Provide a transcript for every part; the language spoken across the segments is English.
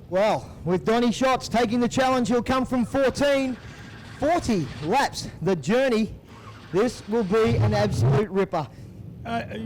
Well, with Donny Schatz taking the challenge, he'll come from 40 laps. The journey, this will be an absolute ripper.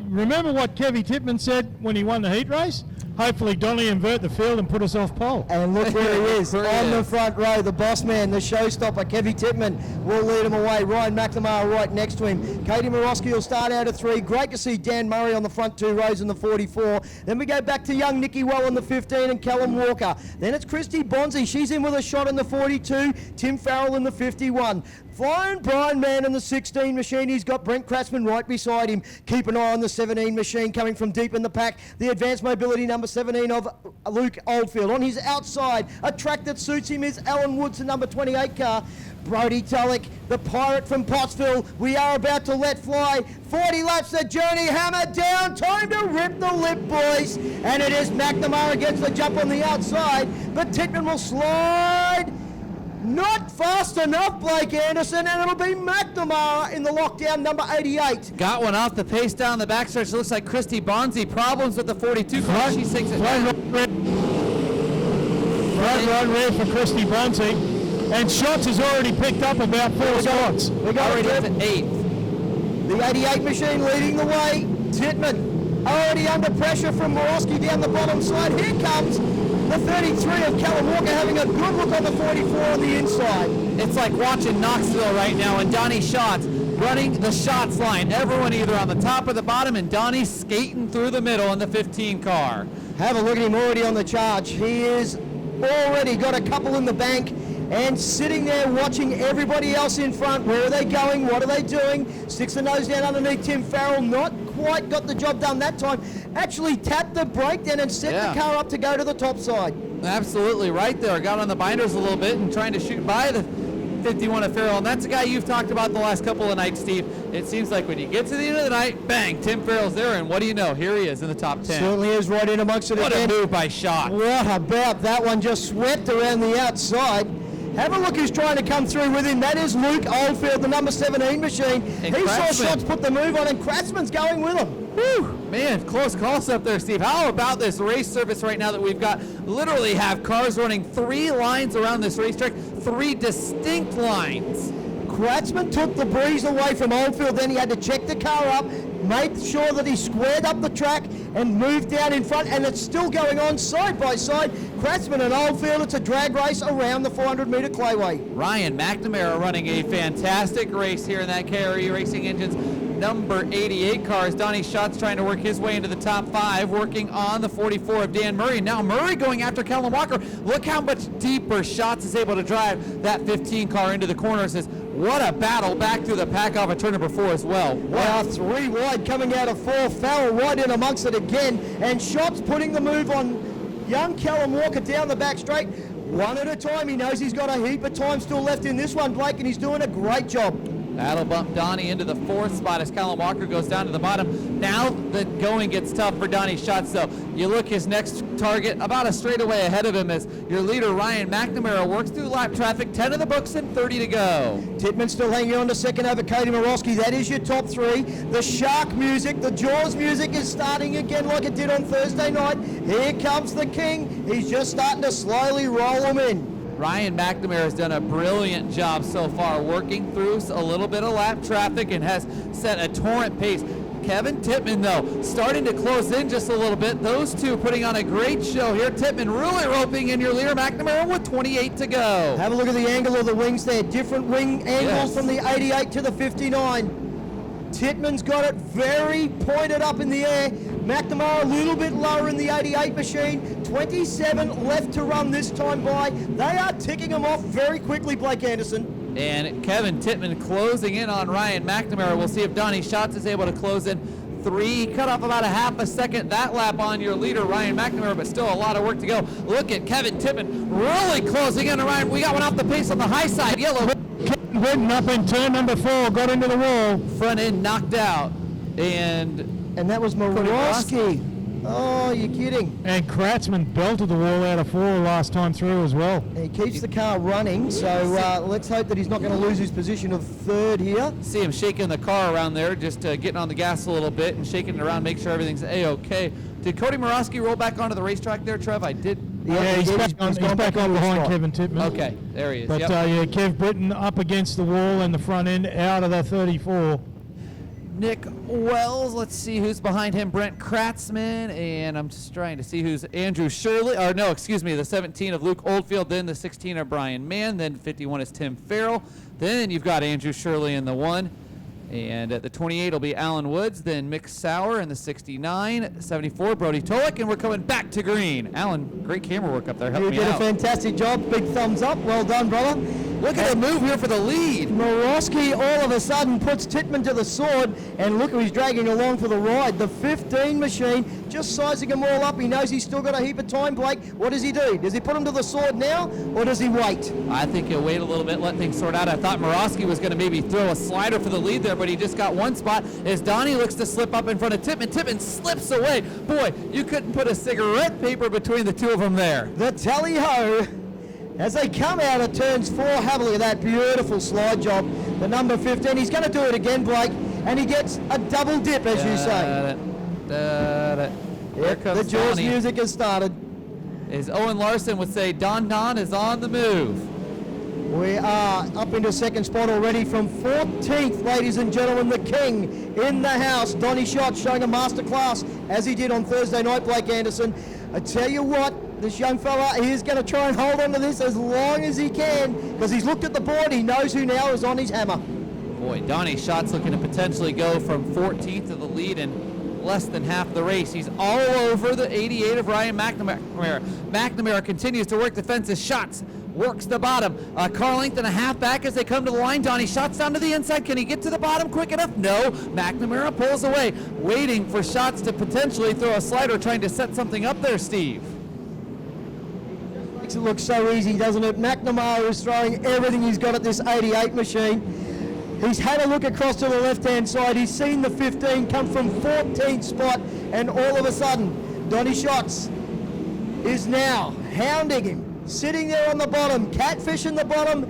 Remember what Kevy Tippmann said when he won the heat race? Hopefully Donny invert the field and put us off pole. And look where he is, on the front row, the boss man, the showstopper, Kevy Tippmann will lead him away. Ryan McNamara right next to him. Katie Morosky will start out at 3. Great to see Dan Murray on the front 2 rows in the 44. Then we go back to young Nikki Well in the 15 and Callum Walker. Then it's Christy Bonzi. She's in with a shot in the 42. Tim Farrell in the 51. Flying Brian Mann in the 16 machine. He's got Brent Kratzman right beside him. Keep an eye on the 17 machine coming from deep in the pack. The advanced mobility number 17 of Luke Oldfield. On his outside, a track that suits him is Alan Woods, the number 28 car. Brody Tulloch, the pirate from Pottsville. We are about to let fly. 40 laps, the journey hammered down. Time to rip the lip, boys. And it is McNamara gets the jump on the outside, but Tittman will slide. Not fast enough, Blake Anderson, and it'll be McNamara in the lockdown, number 88. Got one off the pace down the backstretch. Looks like Christy Bonzi. Problems with the 42 car. She takes it. Front run red for Christy Bonzi. And Schatz has already picked up about 4 spots. We got already up to 8th. The 88 machine leading the way. Tittman already under pressure from Morosky down the bottom side. Here comes the 33 of Callum Walker having a good look on the 44 on the inside. It's like watching Knoxville right now, and Donny Schatz running the shots line. Everyone either on the top or the bottom, and Donny skating through the middle in the 15 car. Have a look at him already on the charge. He is already got a couple in the bank and sitting there watching everybody else in front. Where are they going? What are they doing? Sticks the nose down underneath Tim Farrell. Not quite got the job done that time. Actually tapped the brake then and set the car up to go to the top side. Absolutely right there. Got on the binders a little bit and trying to shoot by the 51 of Farrell. And that's a guy you've talked about the last couple of nights, Steve. It seems like when you get to the end of the night, bang, Tim Farrell's there. And what do you know? Here he is in the top 10. Certainly is right in amongst it What again. a move by Schatz. What about that one? Just swept around the outside. Have a look who's trying to come through with him. That is Luke Oldfield, the number 17 machine. And he Kratzman. saw Schatz put the move on, and Kratzman's going with him. Whew, man, close calls up there, Steve. How about this race service right now that we've got? Literally have cars running 3 lines around this racetrack, 3 distinct lines. Kratzman took the breeze away from Oldfield, then he had to check the car up, made sure that he squared up the track and moved down in front, and it's still going on side by side. Kratzman and Oldfield, it's a drag race around the 400-meter clayway. Ryan McNamara running a fantastic race here in that KRE Racing Engines number 88 cars. Donny Schatz trying to work his way into the top 5, working on the 44 of Dan Murray. Now Murray going after Callum Walker. Look how much deeper Schatz is able to drive that 15 car into the corners. What a battle back through the pack off of turn number 4 as well. Wow, 3 wide coming out of 4. Farrell right in amongst it again, and Schatz putting the move on young Callum Walker down the back straight. One at a time. He knows he's got a heap of time still left in this one, Blake, and he's doing a great job. That'll bump Donny into the 4th spot as Callum Walker goes down to the bottom. Now the going gets tough for Donny Schatz, though. You look his next target about a straightaway ahead of him as your leader Ryan McNamara works through lap traffic. 10 in the books and 30 to go. Tittman still hanging on to second over Katie Morosky. That is your top 3. The shark music, the Jaws music is starting again like it did on Thursday night. Here comes the king. He's just starting to slowly roll them in. Ryan McNamara has done a brilliant job so far, working through a little bit of lap traffic and has set a torrent pace. Kevin Tittman, though, starting to close in just a little bit. Those two putting on a great show here. Tittman really roping in your leader, McNamara with 28 to go. Have a look at the angle of the wings there. Different wing angles from the 88 to the 59. Tittman's got it very pointed up in the air. McNamara a little bit lower in the 88 machine. 27 left to run this time by. They are ticking them off very quickly, Blake Anderson. And Kevin Tittman closing in on Ryan McNamara. We'll see if Donny Schatz is able to close in 3. Cut off about a half a second that lap on your leader, Ryan McNamara, but still a lot of work to go. Look at Kevin Tittman really closing in on Ryan. We got one off the pace on the high side. Yellow. Went up in turn number 4, got into the wall. Front end knocked out. And that was Morosky. Oh, you're kidding. And Kratzman belted the wall out of 4 last time through as well. He keeps the car running, so let's hope that he's not going to lose his position of 3rd here. See him shaking the car around there, just getting on the gas a little bit and shaking it around, make sure everything's A-okay. Did Cody Morosky roll back onto the racetrack there, Trev? I did. Yeah, he's back on behind Kevin Tippman. Okay, there he is. But yeah, Kev Britton up against the wall in the front end, out of the 34. Nick Wells, let's see who's behind him. Brent Kratzman, and I'm just trying to see who's Andrew Shirley, or no, excuse me, the 17 of Luke Oldfield, then the 16 of Brian Mann, then 51 is Tim Farrell, then you've got Andrew Shirley in the 1, and at the 28 will be Alan Woods, then Mick Sauer in the 69, 74 Brody Tolick, and we're coming back to green. Alan, great camera work up there, help me out. You did a fantastic job, big thumbs up, well done, brother. Look at the move here for the lead. Morosky all of a sudden puts Tittman to the sword, and look who he's dragging along for the ride. The 15 machine, just sizing them all up. He knows he's still got a heap of time, Blake. What does he do? Does he put him to the sword now, or does he wait? I think he'll wait a little bit, let things sort out. I thought Morosky was going to maybe throw a slider for the lead there, but he just got one spot as Donny looks to slip up in front of Tittman. Tittman slips away. Boy, you couldn't put a cigarette paper between the two of them there. The tally-ho. As they come out of turns 4, have a look at that beautiful slide job. The number 15, he's going to do it again, Blake, and he gets a double dip, as you say. Here comes the Jaws Donny. music has started. As Owen Larson would say, Don is on the move. We are up into 2nd spot already from 14th, ladies and gentlemen. The king in the house. Donny Schatz showing a masterclass, as he did on Thursday night, Blake Anderson. I tell you what, this young fella, he is going to try and hold on to this as long as he can, because he's looked at the board. He knows who now is on his hammer. Boy, Donny Schatz looking to potentially go from 14th to the lead in less than half the race. He's all over the 88 of Ryan McNamara. McNamara continues to work the fences. Schatz works the bottom. Car length and a half back as they come to the line. Donny Schatz down to the inside. Can he get to the bottom quick enough? No. McNamara pulls away, waiting for Schatz to potentially throw a slider, trying to set something up there, Steve. Makes it look so easy, doesn't it? McNamara is throwing everything he's got at this 88 machine. He's had a look across to the left-hand side. He's seen the 15 come from 14th spot, and all of a sudden, Donny Schatz is now hounding him, sitting there on the bottom, catfishing the bottom,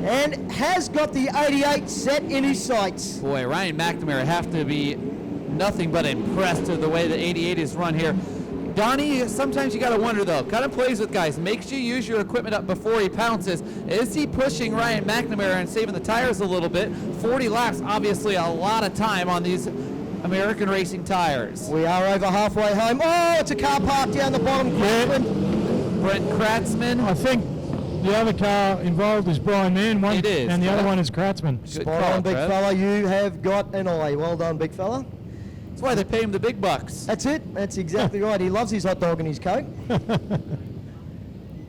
and has got the 88 set in his sights. Boy, Ryan McNamara have to be nothing but impressed with the way the 88 is run here. Donny, sometimes you got to wonder though, kind of plays with guys, makes you use your equipment up before he pounces. Is he pushing Ryan McNamara and saving the tires a little bit? 40 laps, obviously a lot of time on these American racing tires. We are over halfway home. Oh, it's a car parked down the bottom. Brent Kratzman. I think the other car involved is Brian Mann, It is, and the yeah. other one is Kratzman. Spot on, big fella. You have got an eye. Well done, big fella. That's why they pay him the big bucks. That's it. That's exactly right. He loves his hot dog and his Coke.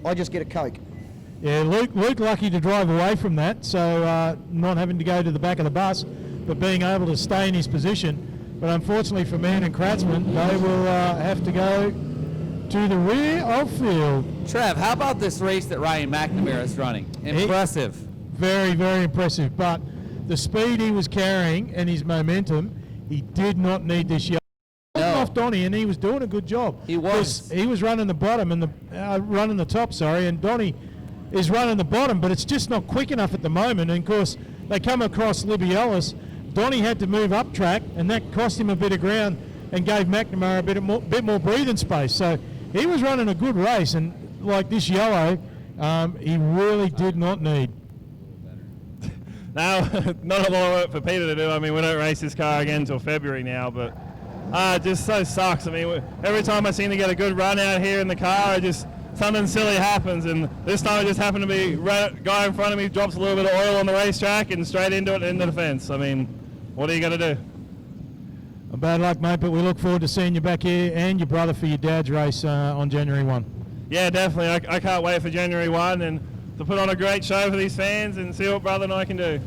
I just get a Coke. Yeah, Luke lucky to drive away from that, so not having to go to the back of the bus, but being able to stay in his position. But unfortunately for Mann and Kratzman, they will have to go to the rear of field. Trev, how about this race that Ryan McNamara is running? Impressive. Very, very impressive. But the speed he was carrying and his momentum, he did not need this yellow. Off Donny, and he was doing a good job. He was. He was running the bottom and running the top, and Donny is running the bottom, but it's just not quick enough at the moment. And of course, they come across Libby Ellis. Donny had to move up track, and that cost him a bit of ground and gave McNamara a bit more breathing space. So he was running a good race, and like this yellow, he really did not need. No, not a lot of work for Peter to do. I mean, we don't race this car again until February now, but it just so sucks. I mean, every time I seem to get a good run out here in the car, something silly happens, and this time it just happened to be guy in front of me drops a little bit of oil on the racetrack and straight into the fence. I mean, what are you going to do? Bad luck, mate, but we look forward to seeing you back here and your brother for your dad's race on January 1. Yeah, definitely. I can't wait for January 1 and to put on a great show for these fans and see what brother and I can do.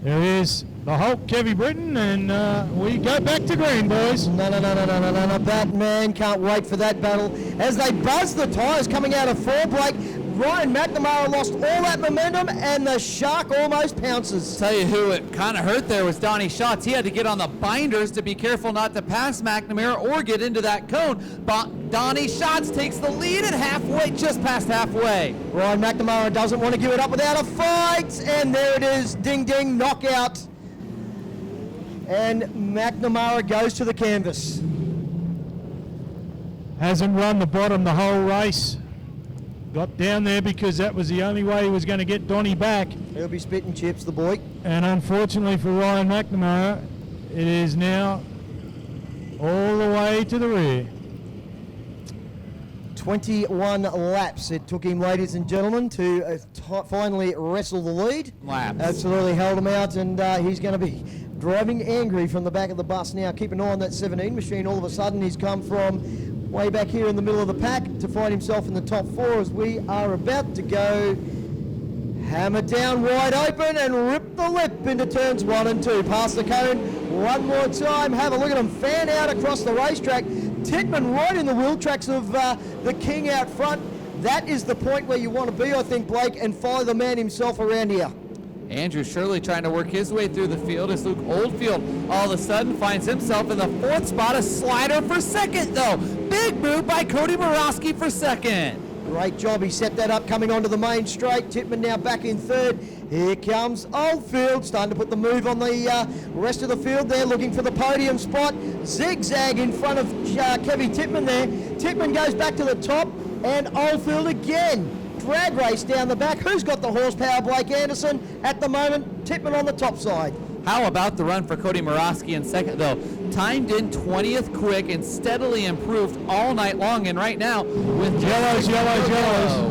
There is the Hulk, Kevy Britton, and we go back to green, boys. No. That man can't wait for that battle. As they buzz the tyres coming out of 4, Blake, Ryan McNamara lost all that momentum, and the Shark almost pounces. Tell you who it kind of hurt there was Donny Schatz. He had to get on the binders to be careful not to pass McNamara or get into that cone. But Donny Schatz takes the lead at halfway, just past halfway. Ryan McNamara doesn't want to give it up without a fight, and there it is, ding ding, knockout. And McNamara goes to the canvas. Hasn't run the bottom the whole race. Got down there because that was the only way he was going to get Donny back. He'll be spitting chips, the boy. And unfortunately for Ryan McNamara, it is now all the way to the rear. 21 laps it took him, ladies and gentlemen, to finally wrestle the lead. Laps. Absolutely held him out, and he's going to be driving angry from the back of the bus now. Keep an eye on that 17 machine. All of a sudden, he's come from way back here in the middle of the pack to find himself in the top 4 as we are about to go hammer down wide open and rip the lip into turns 1 and 2. Past the cone one more time. Have a look at him fan out across the racetrack. Titman right in the wheel tracks of the King out front. That is the point where you want to be, I think, Blake, and follow the man himself around here. Andrew Shirley trying to work his way through the field as Luke Oldfield all of a sudden finds himself in the 4th spot. A slider for 2nd, though. Big move by Cody Morosky for 2nd. Great job. He set that up coming onto the main straight. Titman now back in 3rd. Here comes Oldfield, starting to put the move on the rest of the field there, looking for the podium spot. Zigzag in front of Kevy Titman there. Titman goes back to the top, and Oldfield again. Drag race down the back. Who's got the horsepower? Blake Anderson at the moment. Titman on the top side. How about the run for Cody Morosky in 2nd, though? Timed in 20th quick and steadily improved all night long. And right now, with Yellows.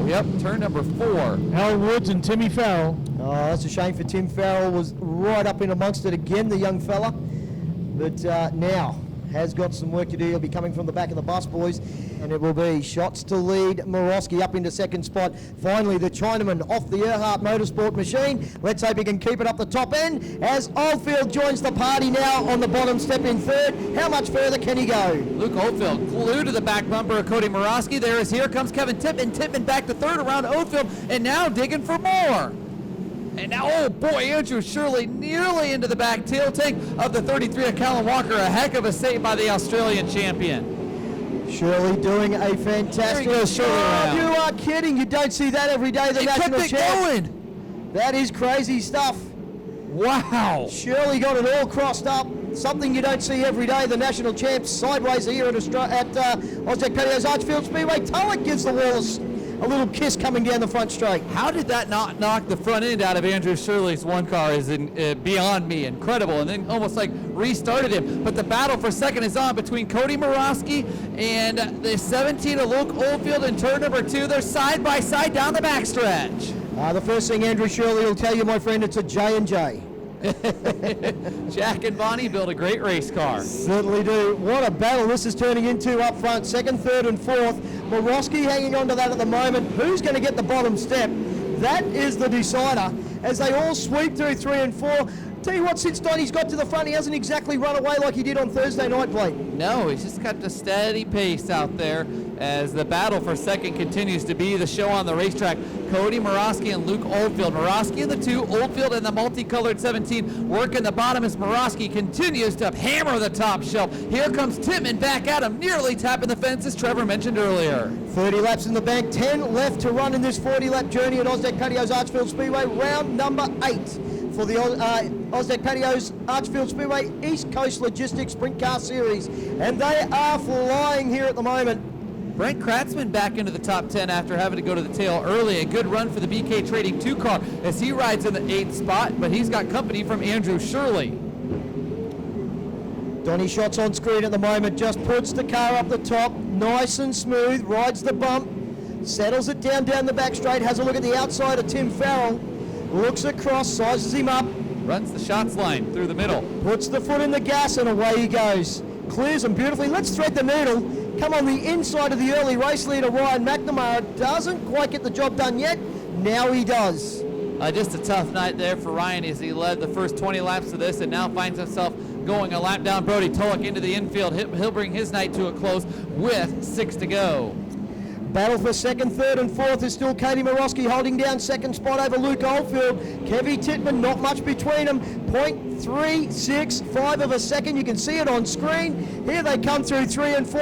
Yep, turn number 4. Al Woods and Timmy Farrell. Oh, that's a shame for Tim Farrell. Was right up in amongst it again, the young fella. But now has got some work to do. He'll be coming from the back of the bus, boys, and it will be Shots to lead Morosky up into 2nd spot. Finally, the Chinaman off the Earhart Motorsport machine. Let's hope he can keep it up the top end as Oldfield joins the party now on the bottom step in 3rd. How much further can he go? Luke Oldfield glued to the back bumper of Cody Morosky. Here comes Kevin Titman. Titman back to 3rd around Oldfield, and now digging for more. And now, oh boy, Andrew Shirley nearly into the back tail tank of the 33 of Callum Walker. A heck of a save by the Australian champion. Shirley doing a fantastic job. You are kidding. You don't see that every day. The national champ. That is crazy stuff. Wow. Shirley got it all crossed up. Something you don't see every day. The national champs sideways here at Ozdeck Patios Archerfield Speedway. Tulloch gives the Wallace a little kiss coming down the front straight. How did that not knock the front end out of Andrew Shirley's one car is beyond me. Incredible. And then almost like restarted him. But the battle for 2nd is on between Cody Morosky and the 17 of Luke Oldfield in turn number 2. They're side by side down the backstretch. The first thing Andrew Shirley will tell you, my friend, it's a J&J. Jack and Bonnie build a great race car. Certainly do. What a battle this is turning into up front. 2nd, 3rd, and 4th. Morosky hanging on to that at the moment. Who's going to get the bottom step? That is the decider as they all sweep through 3 and 4. Tell you what, since Donny's got to the front, he hasn't exactly run away like he did on Thursday night, Blake. No, he's just kept a steady pace out there as the battle for 2nd continues to be the show on the racetrack. Cody Morosky and Luke Oldfield. Morosky in the 2, Oldfield in the multicolored 17. Working the bottom as Morosky continues to hammer the top shelf. Here comes Titman back at him, nearly tapping the fence as Trevor mentioned earlier. 30 laps in the bank, 10 left to run in this 40-lap journey at Ozdeck Patios Archerfield Speedway. Round number 8 for the Ozdeck Patios Archerfield Speedway East Coast Logistics Sprint Car Series. And they are flying here at the moment. Brent Kratzman back into the top 10 after having to go to the tail early. A good run for the BK Trading 2 car as he rides in the 8th spot, but he's got company from Andrew Shirley. Donny Shots on screen at the moment, just puts the car up the top, nice and smooth, rides the bump, settles it down the back straight, has a look at the outside of Tim Farrell, looks across, sizes him up. Runs the shots line through the middle. Puts the foot in the gas and away he goes. Clears them beautifully. Let's thread the needle. Come on the inside of the early race leader, Ryan McNamara. Doesn't quite get the job done yet. Now he does. Just a tough night there for Ryan as he led the first 20 laps of this and now finds himself going a lap down. Brody Tulloch into the infield. He'll bring his night to a close with 6 to go. Battle for second, third and fourth is still Katie Morosky holding down second spot over Luke Oldfield. Kevy Titman, not much between them. 0.365 of a second. You can see it on screen. Here they come through 3 and 4.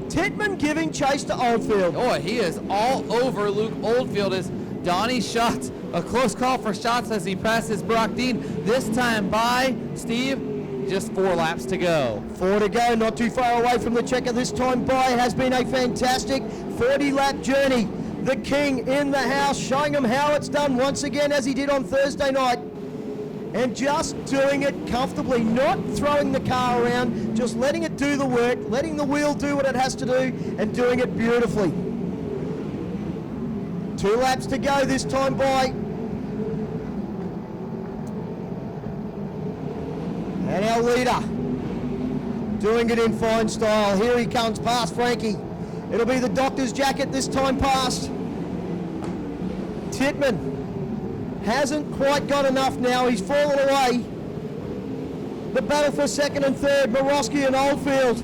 Titman giving chase to Oldfield. Oh, he is all over Luke Oldfield as Donny Schatz. A close call for Schatz as he passes Brock Dean. This time by Steve. Just 4 laps to go. 4 to go, not too far away from the checker this time by. Has been a fantastic 40-lap journey. The king in the house, showing him how it's done once again as he did on Thursday night. And just doing it comfortably, not throwing the car around, just letting it do the work, letting the wheel do what it has to do, and doing it beautifully. 2 laps to go this time by. And our leader, doing it in fine style. Here he comes past Frankie. It'll be the doctor's jacket this time past. Titman hasn't quite got enough now. He's fallen away. The battle for second and third, Morosky and Oldfield.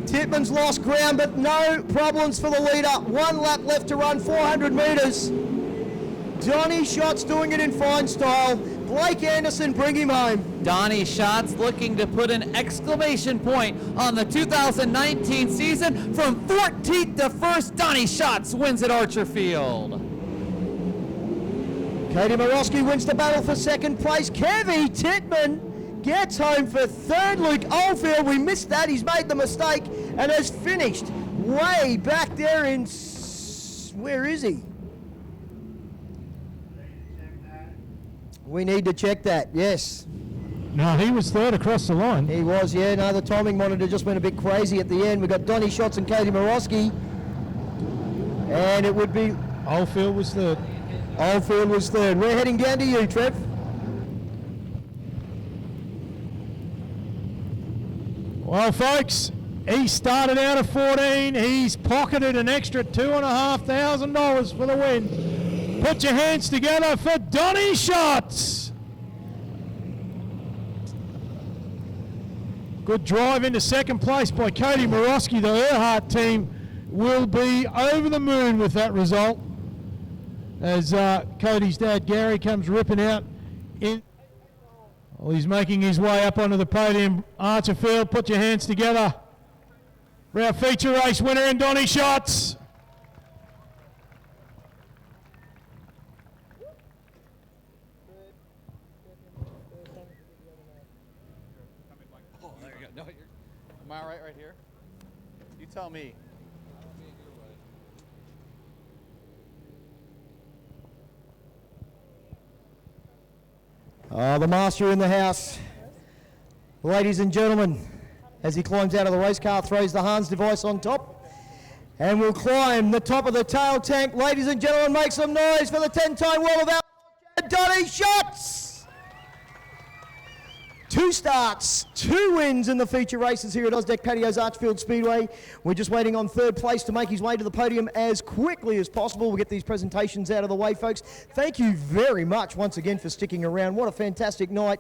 Titman's lost ground, but no problems for the leader. 1 lap left to run, 400 metres. Donny Schatz doing it in fine style. Blake Anderson, bring him home. Donny Schatz looking to put an exclamation point on the 2019 season. From 14th to 1st, Donny Schatz wins at Archerfield. Katie Morosky wins the battle for second place. Kevy Titman gets home for third. Luke Oldfield, we missed that. He's made the mistake and has finished way back there in... Where is he? We need to check that, yes. No, he was third across the line. He was, yeah. No, the timing monitor just went a bit crazy at the end. We've got Donny Schatz and Katie Morosky. And it would be... Oldfield was third. Oldfield was third. We're heading down to you, Trev. Well, folks, he started out at 14. He's pocketed an extra $2,500 for the win. Put your hands together for Donny Schatz. Good drive into second place by Katie Morosky. The Earhart team will be over the moon with that result as Cody's dad Gary comes ripping out in. Well, he's making his way up onto the podium. Archerfield, put your hands together for our feature race winner in Donny Schatz. Am I all right here? You tell me. The master in the house. Ladies and gentlemen, as he climbs out of the race car, throws the Hans device on top, and will climb the top of the tail tank. Ladies and gentlemen, make some noise for the 10-time World of Outlaws, Donny Schatz. 2 starts, 2 wins in the feature races here at Ausdeck Patios Archerfield Speedway. We're just waiting on third place to make his way to the podium as quickly as possible. We'll get these presentations out of the way, folks. Thank you very much once again for sticking around. What a fantastic night.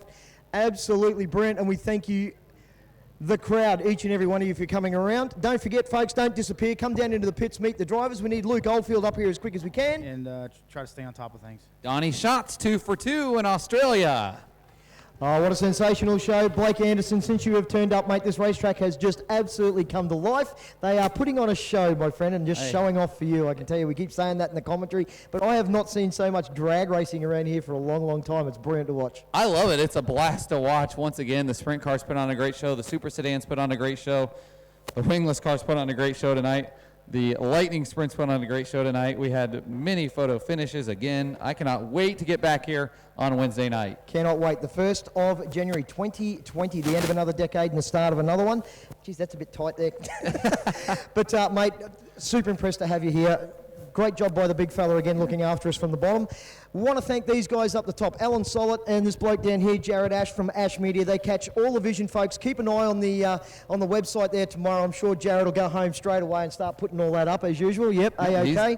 Absolutely brilliant. And we thank you, the crowd, each and every one of you, for coming around. Don't forget, folks, don't disappear. Come down into the pits, meet the drivers. We need Luke Oldfield up here as quick as we can. And try to stay on top of things. Donny Schatz, 2 for 2 in Australia. Oh, what a sensational show. Blake Anderson, since you have turned up, mate, this racetrack has just absolutely come to life. They are putting on a show, my friend, and just showing off for you. I can tell you, we keep saying that in the commentary, but I have not seen so much drag racing around here for a long, long time. It's brilliant to watch. I love it. It's a blast to watch. Once again, the sprint cars put on a great show. The super sedans put on a great show. The wingless cars put on a great show tonight. The Lightning Sprints put on a great show tonight. We had many photo finishes again. I cannot wait to get back here on Wednesday night. Cannot wait. The 1st of January 2020, the end of another decade and the start of another one. Geez, that's a bit tight there. But, mate, super impressed to have you here. Great job by the big fella again looking after us from the bottom. We want to thank these guys up the top, Alan Sollett and this bloke down here, Jared Ash from Ash Media. They catch all the vision, folks. Keep an eye on the website there tomorrow. I'm sure Jared will go home straight away and start putting all that up as usual. Yep, A-OK.